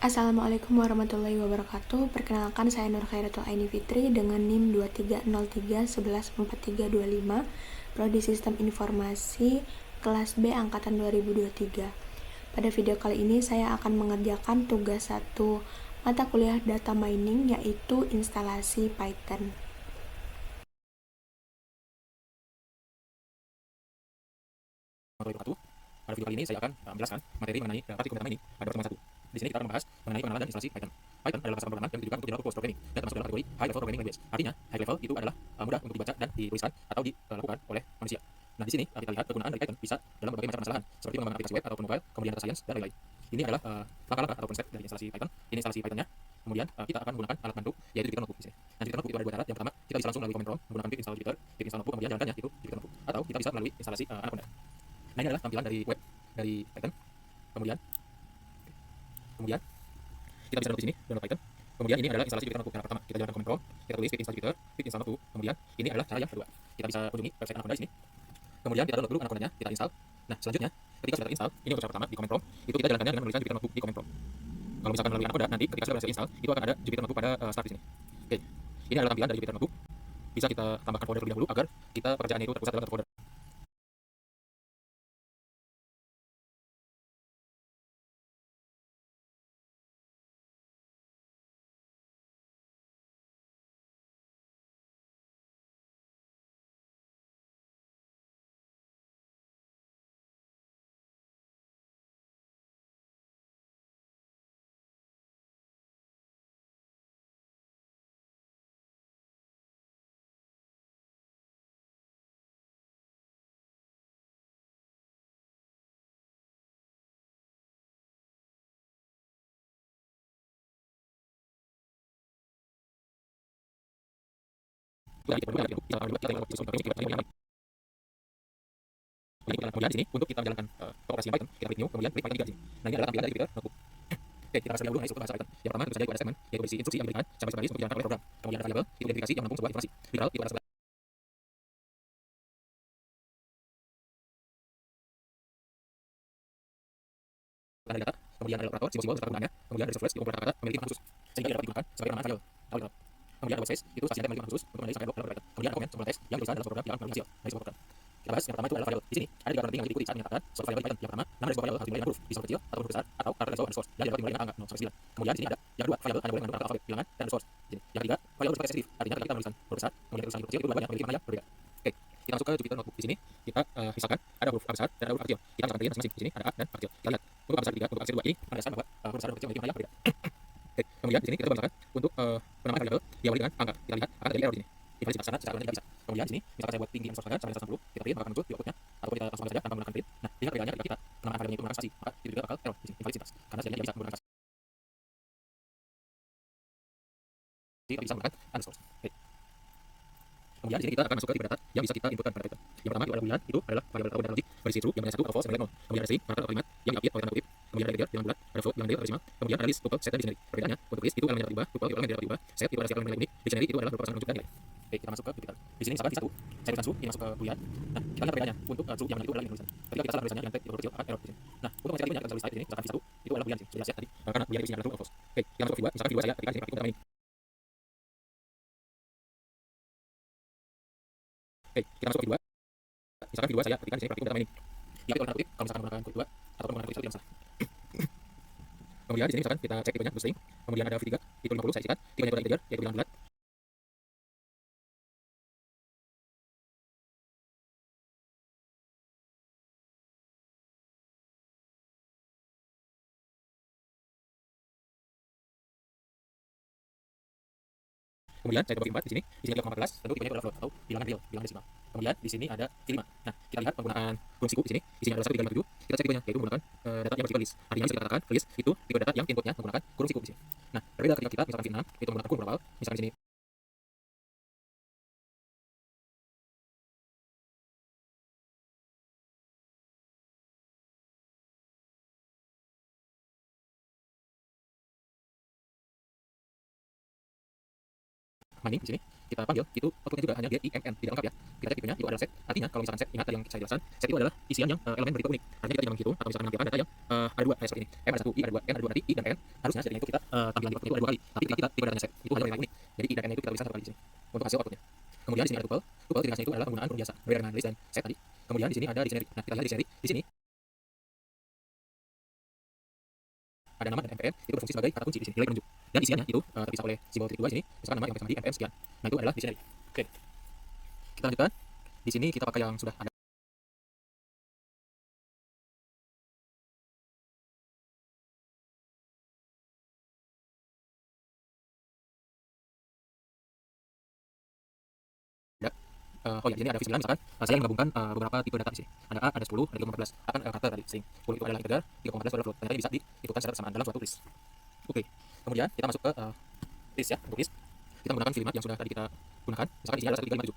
Assalamualaikum warahmatullahi wabarakatuh. Perkenalkan, saya Nur Khairatul Aini Fitri dengan NIM 2303114325, Prodi Sistem Informasi kelas B angkatan 2023. Pada video kali ini saya akan mengerjakan tugas 1 mata kuliah data mining, yaitu instalasi Python. Pada video kali ini saya akan menjelaskan materi mengenai praktikum data mining pada pertemuan 1. Di sini kita akan membahas mengenai pengenalan dan instalasi Python. Python adalah bahasa pemrograman yang ditujukan untuk dilakukan programming dan termasuk dalam kategori high level programming language. Artinya, high level itu adalah mudah untuk dibaca dan dituliskan atau dilakukan oleh manusia. Nah, di sini kita lihat kegunaan dari Python bisa dalam berbagai macam masalahan seperti pengembangan aplikasi web ataupun mobile, kemudian data science dan lain-lain. Ini adalah langkah-langkah ataupun step dari instalasi Python. Ini instalasi Pythonnya. Kemudian kita akan menggunakan alat bantu yaitu Jupyter Notebook di sini. Nah, Jupyter Notebook itu ada dua syarat. Yang pertama, kita bisa langsung melalui command prompt menggunakan pip install Jupyter, pip install notebook, kemudian jalankannya itu Jupyter Notebook. Atau kita bisa melalui instalasi Anaconda. Nah, ini adalah tampilan dari web dari Python. Kemudian kita bisa download di sini, download Python. Kemudian ini adalah instalasi Jupyter Notebook. Yang pertama, kita jalankan command prompt, kita tulis pip install Jupyter, pip install notebook. Kemudian ini adalah cara yang kedua. Kita bisa kunjungi website Anaconda di sini. Kemudian kita download dulu Anacondanya, kita install. Nah, selanjutnya ketika sudah terinstall, ini untuk cara pertama di command prompt, itu kita jalankannya dengan menuliskan Jupyter Notebook di command prompt. Kalau misalkan melalui Anaconda, nanti ketika sudah berhasil install, itu akan ada Jupyter Notebook pada start di sini. Oke. Ini adalah tampilan dari Jupyter Notebook. Bisa kita tambahkan folder terlebih dahulu agar kita pekerjaannya itu terpusat dalam satu folder. Kemudian di sini untuk kita menjalankan operasi Python, kita klik new, kemudian klik Python 3 di sini. Nah, ini adalah tampilan dari Jupyter Notebook. Oke, kita bahas terlebih dahulu mengenai struktur bahasa Python. Yang pertama tentu saja itu ada statement, yaitu berisi instruksi yang diberikan sampai sebagai untuk dijalankan oleh program. Kemudian ada variable, itu identifikasi yang menampung sebuah informasi. Literal itu adalah dari data, kemudian ada operator, simbol-simbol serta penggunaannya, kemudian ada resource, itu kata-kata memiliki makna khusus sehingga dapat digunakan sebagai nama variable. Kemudian ada space, itu spasial yang memiliki makna khusus untuk menulis variable dalam Python. Kemudian ada comment, sebuah teks yang dituliskan dalam sebuah program yang akan menghasil dari sebuah program. Kita bahas yang pertama itu adalah variable. Di sini ada tiga penting yang diikuti saat menyatakan suatu variable di Python. Yang pertama, nama dari sebuah variable harus dimulai dengan huruf, bisa huruf kecil atau huruf besar atau karakter result underscore, dan dapat dimulai dengan angka 0 sampai 9. Kemudian di sini ada yang kedua, variable hanya boleh mengandung alfabet, bilangan, dan underscore. Yang ketiga, variable bersifat sensitif, artinya ketika kita menuliskan huruf besar, kemudian tulisan huruf kecil, itu dua-duanya memiliki makna yang berbeda. Oke, kita masuk ke Jupyter Notebook. Di sini kita misalkan ada huruf A besar dan ada huruf A kecil. Kita misalkan pilih masing-masing. Di sini ada A dan A kecil. Kita lihat untuk A besar 3, untuk A kecil 2 ini menandakan bahwa huruf besar dan huruf kecil memiliki makna yang berbeda. Oke, kemudian di sini kita misalkan untuk penamaan variable diawali dengan angka. Kita lihat akan terjadi error di sini. Invalid sana secara tidak bisa. Kemudian di sini misalkan saya buat tinggi underscore sampai 160, kita pilih maka akan muncul di outputnya, ataupun kita langsung saja tanpa menggunakan print. Nah, lihat bedanya ketika kita penamaan variabelnya itu menggunakan spasi, maka itu juga bakal error di sini, invalid syntax, karena jadinya tidak bisa menggunakan spasi, tapi bisa menggunakan underscore. Oke. Kemudian di sini kita akan masuk ke tipe data yang bisa kita inputkan pada Python. Yang pertama itu adalah boolean, itu adalah variabel atau data logik berisi true yang nilai 1 atau false yang nilai 0. Kemudian ada string, karakter atau kalimat yang diupdate oleh tanda kutip. Kemudian ada integer bilangan bulat, ada float bilangan real atau desimal. Kemudian ada list, tuple, set, dan dictionary. Perbedaannya, untuk list itu elemen yang dapat diubah, tuple itu elemen yang tidak dapat diubah, set itu adalah setiap elemen nilai unik, dictionary itu adalah berupa pasang menunjukkan nilai. Oke, kita masuk ke Jupyter. Di sini misalkan di 1, saya tuliskan true, ini masuk ke boolean. Nah, kita lihat perbedaannya. Untuk true yang itu adalah ini tulisan. Ketika kita salah tulisannya yang tag itu kecil akan error di sini. Nah, untuk mengecek tipenya kita tulis type di sini, misalkan di 1 itu adalah boolean sih, sudah jelas ya tadi. Karena boolean isinya adalah true atau false. Oke, kita masuk ke V2, misalkan V2 saya ketikkan di sini praktikum data mining. Oke, kita masuk ke V2. Misalkan V2 saya ketikkan di sini praktikum data mining. Diupdate oleh tanda kutip, kalau misalkan menggunakan kode 2 atau menggunakan kode 1 tidak masalah. Kemudian di sini misalkan kita cek tipenya string, kemudian ada V3 itu 50 saya isikan, tipenya itu adalah integer yaitu bilangan bulat. Kemudian saya coba V4 di sini ada 14, tentu tipenya itu adalah float atau bilangan real, bilangan desimal. Kemudian di sini ada V5. Nah, kita lihat penggunaan kurung siku di sini, isinya adalah 1, 3, 5, 7. Kita cek tipenya yaitu menggunakan data yang bersifat list. Artinya bisa dikatakan list itu tipe data yang inputnya menggunakan kurung siku di sini. Nah, berbeda ketika kita misalkan V6 itu menggunakan kurung global, misalkan di sini mining di sini kita panggil itu outputnya juga hanya GIMN, tidak lengkap ya. Kita cek tipenya itu adalah set. Artinya kalau misalkan set, ingat tadi yang saya jelaskan, set itu adalah isian yang elemen bertipe unik. Artinya kita tinggal menghitung atau misalkan mengakibatkan data yang ada dua kayak seperti ini. M ada 1, I ada 2, N ada 2, nanti I dan N harusnya settingnya ada dictionary. Nah, kita lihat dictionary. Di sini ada nama dan MPM itu berfungsi sebagai kata kunci di sini, nilai penunjuk. Dan isiannya itu terpisah oleh simbol titik 2 di sini. Misalkan nama yang pakai MPM sekian. Nah, itu adalah dictionary. Oke. Kita lanjutkan. Di sini kita pakai yang sudah ada. Oh ya, di sini ada V9 misalkan saya menggabungkan beberapa tipe data di sini. Ada A, ada 10, ada 3,14. Akan kata tadi string. 10 itu adalah integer, 3,14 itu adalah float. Ternyata ini bisa dihitungkan secara bersamaan dalam suatu list. Oke. Kemudian kita masuk ke list ya. Untuk list kita menggunakan V5 yang sudah tadi kita gunakan. Misalkan di sini adalah 1, 3, 5, 7.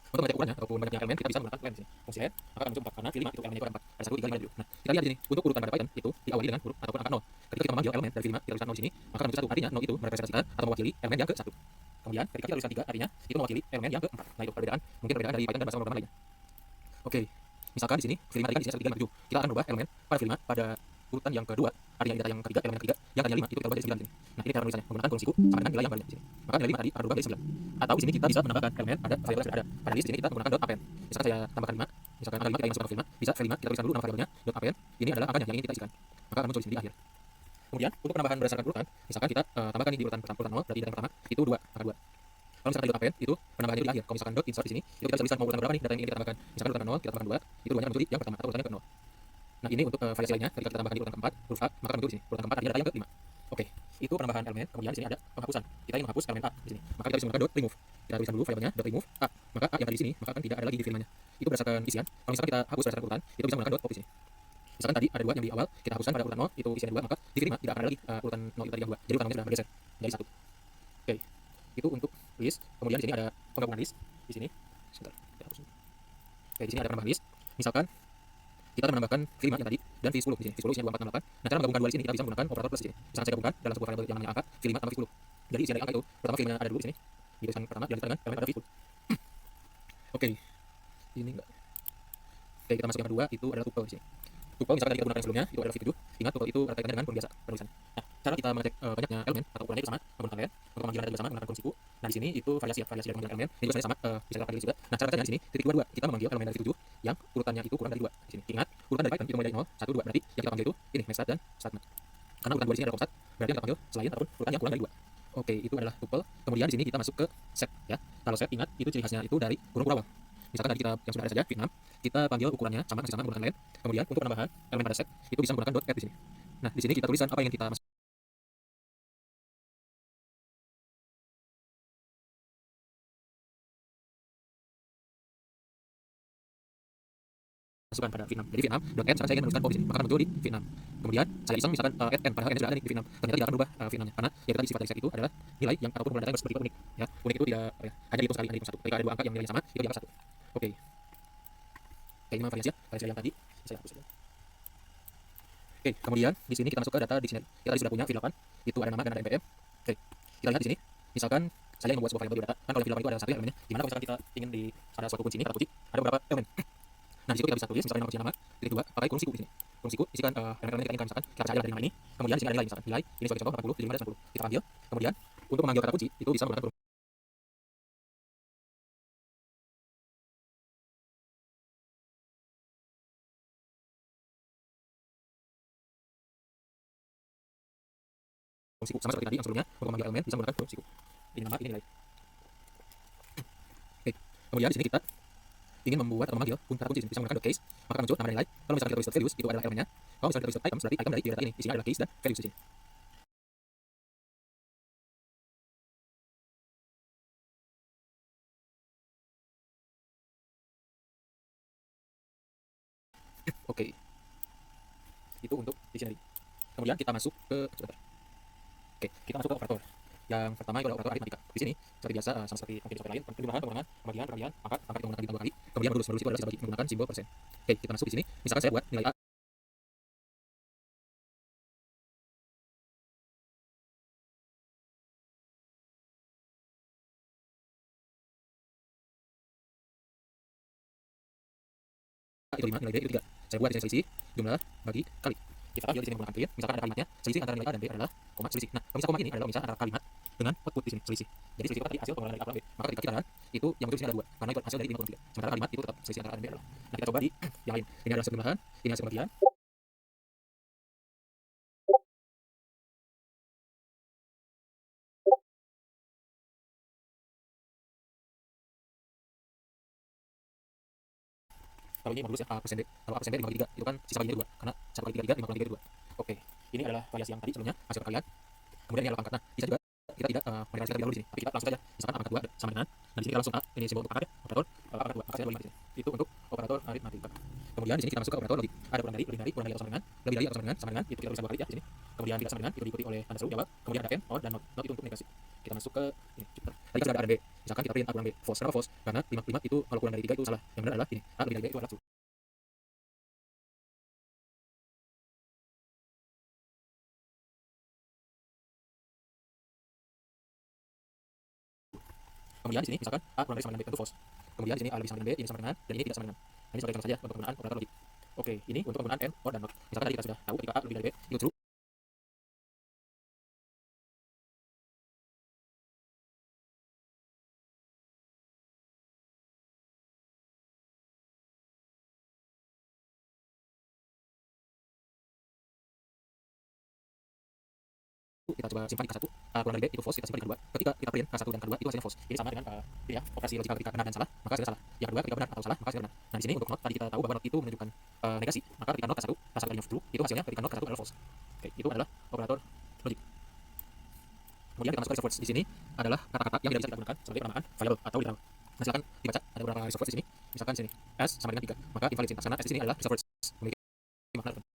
Untuk mengecek ukurannya ataupun banyaknya elemen kita bisa menggunakan len di sini. Fungsi len akan muncul 4 karena V5 itu elemennya itu ada 4. Ada 1, 3, 5, 7. Nah, kita lihat di sini untuk urutan pada Python itu diawali dengan huruf ataupun angka 0. Ketika kita memanggil elemen dari V5 kita tuliskan 0 di sini, maka akan muncul 1. Artinya 0 itu merepresentasikan atau mewakili elemen yang ke-1. Kemudian ketika kita tuliskan 3 artinya itu mewakili elemen yang ke-4. Nah, itu perbedaan dari Python dan bahasa pemrograman lainnya. Oke. Misalkan di sini V5 tadi kan di sini 1, 3, 5, 7. Kita akan merubah elemen pada V5 pada urutan yang kedua, artinya data yang ketiga, elemen yang ketiga, yang tadinya 5 itu kita ubah jadi 9 di sini. Nah, ini cara penulisannya menggunakan kurung siku sama dengan nilai yang barunya di sini. Maka nilai 5 tadi akan berubah jadi 9. Atau di sini kita bisa menambahkan elemen pada variabel yang sudah ada. Pada list di sini kita menggunakan .append. Misalkan saya tambahkan 5, misalkan angka 5 kita ingin masukkan ke V5, bisa V5 kita tuliskan dulu nama variabelnya .append. Ini adalah angkanya yang ingin kita isikan. Maka akan muncul di sini di akhir. Kemudian untuk penambahan berdasarkan urutan, misalkan kita tambahkan di urutan 0, berarti data yang pertama itu 2, angka 2. Kalau misalkan di .append itu penambahannya di akhir. Kalau misalkan .insert di sini, itu kita bisa tuliskan mau urutan berapa nih data yang ingin kita tambahkan. Misalkan urutan 0, kita tambahkan 2, itu 2-nya muncul di yang pertama atau urutannya ke 0. Nah, ini untuk variasi lainnya ketika kita tambahkan di urutan keempat huruf A, maka akan muncul di sini. Urutan keempat artinya data yang ke-5. Oke, itu penambahan elemen. Kemudian di sini ada penghapusan. Kita ingin menghapus elemen A di sini. Maka kita bisa menggunakan .remove. Kita tuliskan dulu variabelnya .remove A. Maka A yang tadi di sini maka akan tidak ada lagi di V5-nya. Itu berdasarkan isian. Kalau misalkan kita hapus berdasarkan urutan, itu bisa menggunakan .pop di sini. Misalkan tadi ada 2 yang di awal, kita hapuskan pada urutan 0, itu isiannya 2, maka di V5 tidak akan ada lagi urutan 0 itu tadi yang 2. Jadi urutan 0 sudah bergeser jadi 1. Oke. Itu untuk list. Kemudian di sini ada penggabungan list di sini. Sebentar, kita hapus. Oke, di sini ada penambahan list. Misalkan kita akan menambahkan V5 yang tadi dan V10 di sini. V10 isinya 2468. Nah, cara menggabungkan dua list ini kita bisa menggunakan operator plus di sini. Misalkan saya gabungkan dalam sebuah variabel yang namanya angka V5 tambah V10. Jadi isian dari angka itu pertama V5-nya ada dulu di sini. Di tulisan pertama dilanjutkan dengan elemen pada V10. Oke. Ini enggak. Oke, kita masuk yang kedua itu adalah tuple di sini. Tuple misalkan tadi kita gunakan yang sebelumnya itu adalah V7. Ingat tuple itu kaitannya dengan kurung biasa penulisan. Nah, cara kita mengecek banyaknya elemen atau ukurannya itu sama menggunakan len. Untuk pemanggilan data juga sama menggunakan kurung siku. Nah, di sini itu variasi dari pemanggilan elemen. Ini juga sama bisa kita pakai juga. Nah, cara bacanya di sini titik 22 kita memanggil elemen dari V7 yang urutannya itu kurang dari 2 di sini. Ingat, urutan dari Python itu mulai dari 0, 1, 2. Berarti yang kita panggil itu ini max start dan start mat. Karena urutan 2 di sini adalah constant, berarti yang kita panggil selain ataupun urutan yang kurang dari 2. Oke, itu adalah tuple. Kemudian di sini kita masuk ke set ya. Kalau set ingat itu ciri khasnya itu dari kurung kurawal. Misalkan tadi kita yang sudah ada saja V6, kita panggil ukurannya sama masih sama menggunakan len. Kemudian untuk penambahan elemen pada set itu bisa menggunakan .add di sini. Nah, di sini kita tuliskan apa yang ingin kita masukkan pada V6. Jadi V6 .n sekarang saya ingin menuliskan pop di sini, maka akan muncul di V6. Kemudian saya iseng misalkan add n padahal n sudah ada di V6. Ternyata tidak akan berubah V6-nya karena yang tadi sifat dari set itu adalah nilai yang ataupun ukuran data yang bersifat unik ya. Unik itu tidak hanya dihitung sekali, hanya dihitung satu. Ketika ada dua angka yang nilainya sama, itu diangkat 1. Oke. Oke, ini variasi ya. Variasi yang tadi saya hapus saja. Oke, kemudian di sini kita masuk ke data dictionary. Kita tadi sudah punya V8, itu ada nama dan ada MPM. Oke. Kita lihat di sini. Misalkan saya ingin membuat sebuah variabel di data. Kan kalau V8 itu ada satu elemennya. Di mana kalau misalkan kita ingin di ada suatu kunci ini, kata kunci, ada beberapa elemen. Nah, di situ kita bisa tulis misalkan nama titik 2 pakai kurung siku di sini. Kurung siku isikan elemen-elemen yang kita inginkan misalkan kita baca aja dari nama ini. Kemudian di sini ada nilai misalkan nilai ini sebagai contoh 40, 75 dan 90. Kita panggil. Kemudian untuk memanggil kata kunci itu bisa menggunakan kurung siku sama seperti tadi yang sebelumnya untuk memanggil elemen bisa menggunakan kurung siku. Ini nama, ini nilai. Oke. Kemudian di sini kita ingin membuat atau memanggil kata kunci bisa menggunakan .case, maka akan muncul nama dan nilai. Kalau misalkan kita tulis values itu adalah elemennya. Kalau misalkan kita tulis items berarti item dari data ini. Isinya adalah case dan values di sini. Oke. Itu untuk dictionary. Kemudian kita masuk ke sebentar. Oke, kita masuk ke operator. Yang pertama itu adalah operator aritmatika. Di sini seperti biasa sama seperti mungkin software lain, penjumlahan, pengurangan, pembagian, peralihan, angkat itu menggunakan ditambah kali. Kemudian modulus itu adalah bisa dibagi menggunakan simbol persen. Oke, kita masuk di sini. Misalkan saya buat nilai A. Itu 5, nilai B itu 3. Saya buat di sini selisih jumlah bagi kali. Kita panggil di sini menggunakan print. Misalkan ada kalimatnya, selisih antara nilai A dan B adalah koma selisih. Nah, kalau misalkan koma ini adalah misal antara kalimat dengan output di sini selisih. Jadi selisih itu kan tadi hasil pengeluaran dari A kurang B. Maka ketika kita lihat itu yang muncul di sini ada 2 karena itu hasil dari 5 kurang 3. Sementara kalimat itu tetap selisih antara A dan B adalah. Nah, kita coba di yang lain. Ini adalah hasil penambahan, ini hasil pembagian. Kalau ini modulus ya, A persen B. Kalau A persen B 5 kali 3 itu kan sisa bagiannya 2 karena 1 kali 3 3, 5 kali 3 itu 2. Oke. Ini adalah variasi yang tadi sebelumnya hasil perkalian. Kemudian ini adalah pangkat. Nah, bisa juga kita tidak mendeklarasikan terlebih dahulu di sini, tapi kita langsung saja. Misalkan A pangkat 2 sama dengan, nah di sini kita langsung A, ini simbol untuk pangkat ya, operator A pangkat 2, maka saya 25 di sini. Itu untuk operator aritmatika. Kemudian di sini kita masuk ke operator logik. Ada kurang dari, lebih dari, kurang dari atau sama dengan, lebih dari atau sama dengan, itu kita bisa balik ya di sini. Kemudian tidak sama dengan, itu diikuti oleh tanda seru jawab. Kemudian ada and, or, dan not. Not itu untuk negasi. Kita masuk ke ini. Tadi kan sudah ada A dan B. Misalkan kita print A kurang B, false. Kenapa false? Karena 5 itu kalau kurang dari 3 itu salah. Yang benar adalah ini, A lebih dari B itu adalah true. Kemudian di sini misalkan A kurang dari sama dengan B tentu false. Kemudian di sini A lebih sama dengan B, ini sama dengan, dan ini tidak sama dengan. Nah, ini sebagai contoh saja untuk penggunaan operator logik. Oke, ini untuk penggunaan and, or, dan not. Misalkan tadi kita sudah tahu ketika A lebih dari B itu true. Kita coba simpan di K1, A kurang dari B itu false, kita simpan di K2. Ketika kita print K1 dan K2 itu hasilnya false. Ini sama dengan ini ya, operasi logikal ketika benar dan salah, maka hasilnya salah. Yang kedua ketika benar atau salah, maka hasilnya benar. Nah, di sini untuk not tadi kita tahu bahwa not itu menunjukkan negasi, maka ketika not K1 kalinya true, itu hasilnya ketika not K1 adalah false. Oke, itu adalah operator logik. Kemudian kita masuk ke reserve words. Di sini adalah kata-kata yang tidak bisa kita gunakan sebagai penamaan variabel atau literal. Nah, silakan dibaca ada beberapa reserve words di sini. Misalkan di sini S sama dengan 3, maka invalid syntax karena S di sini adalah reserve words memiliki makna tertentu.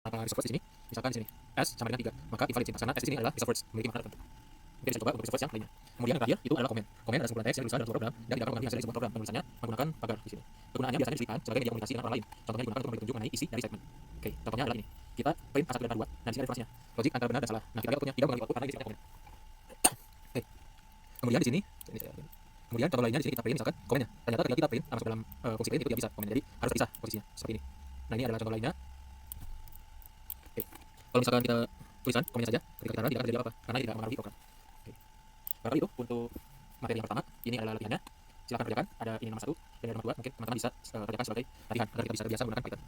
Reserve words di sini, misalkan di sini S sama dengan 3, maka invalid syntax karena S di sini adalah reserve words memiliki makna tertentu. Oke, bisa coba untuk reserve words yang lainnya. Kemudian yang terakhir itu adalah komen. Komen adalah sebuah teks yang diusahakan dalam sebuah program dan tidak akan mengambil hasil dari sebuah program. Penulisannya menggunakan pagar di sini. Kegunaannya biasanya diselipkan sebagai media komunikasi dengan orang lain. Contohnya digunakan untuk memberi petunjuk mengenai isi dari statement. Oke, contohnya adalah ini. Kita print A1 dan A2. Nah, di sini ada informasinya. Logik antara benar dan salah. Nah, kita lihat outputnya tidak mengalami output karena di sini ada komen. Oke. Kemudian di sini, kemudian contoh lainnya di sini kita print misalkan komennya. Ternyata ketika kita print masuk dalam fungsi print itu tidak bisa komennya. Jadi harus terpisah posisinya seperti ini. Nah, ini adalah contoh lainnya. Oke. Kalau misalkan kita tulisan komennya saja, ketika kita run tidak akan terjadi apa-apa karena ini tidak mengaruhi program. Oke. Barangkali itu untuk materi yang pertama. Ini adalah latihannya. Silakan kerjakan. Ada ini nomor 1 dan ada nomor 2. Mungkin teman-teman bisa kerjakan sebagai latihan agar kita bisa terbiasa menggunakan Python.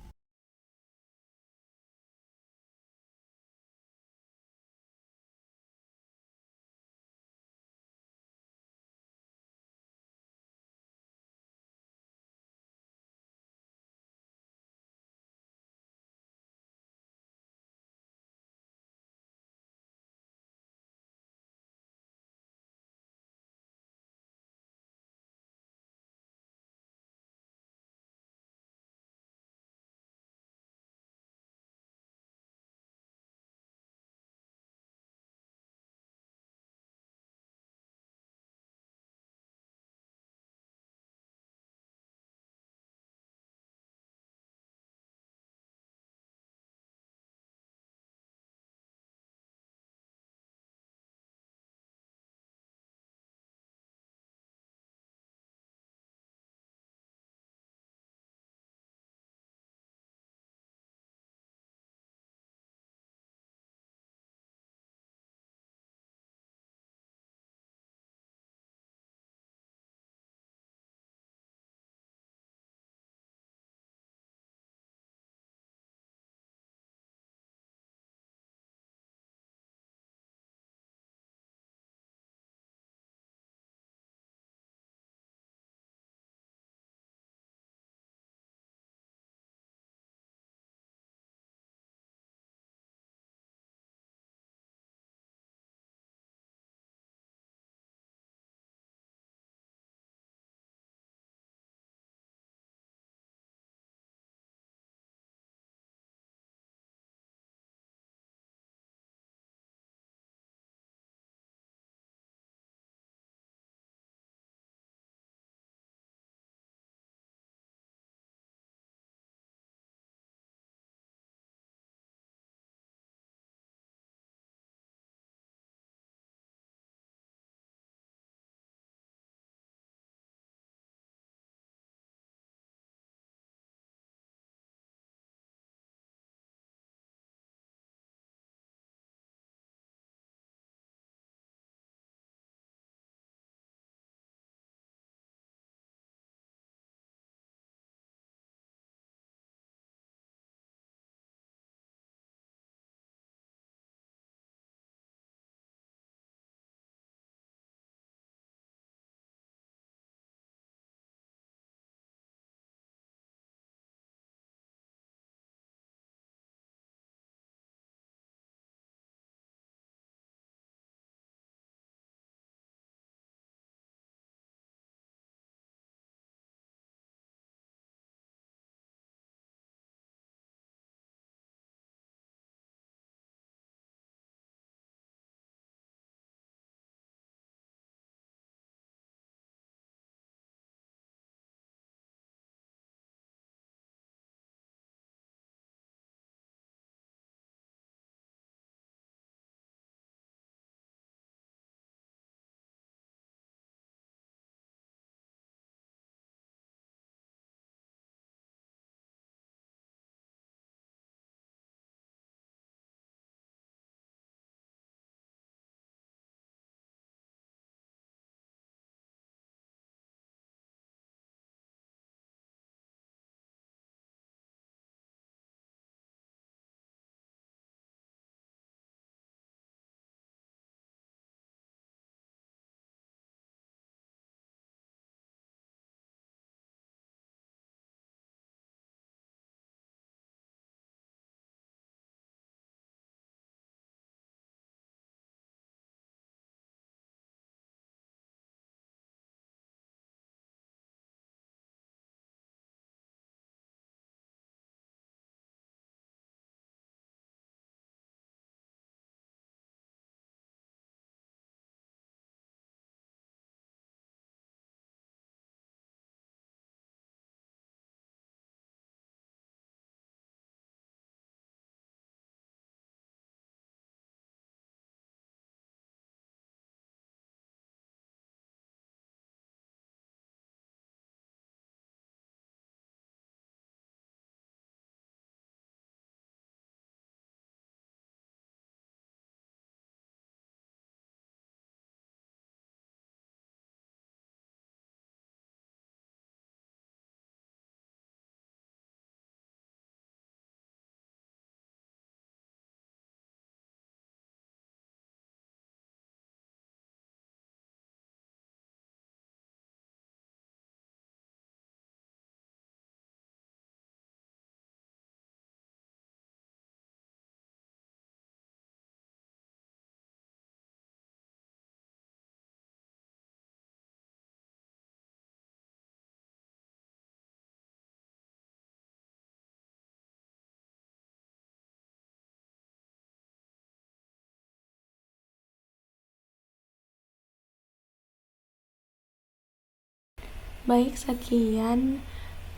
Baik, sekian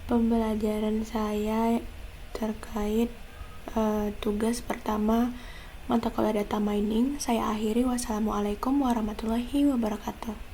pembelajaran saya terkait tugas pertama mata kuliah data mining. Saya akhiri. Wassalamualaikum warahmatullahi wabarakatuh.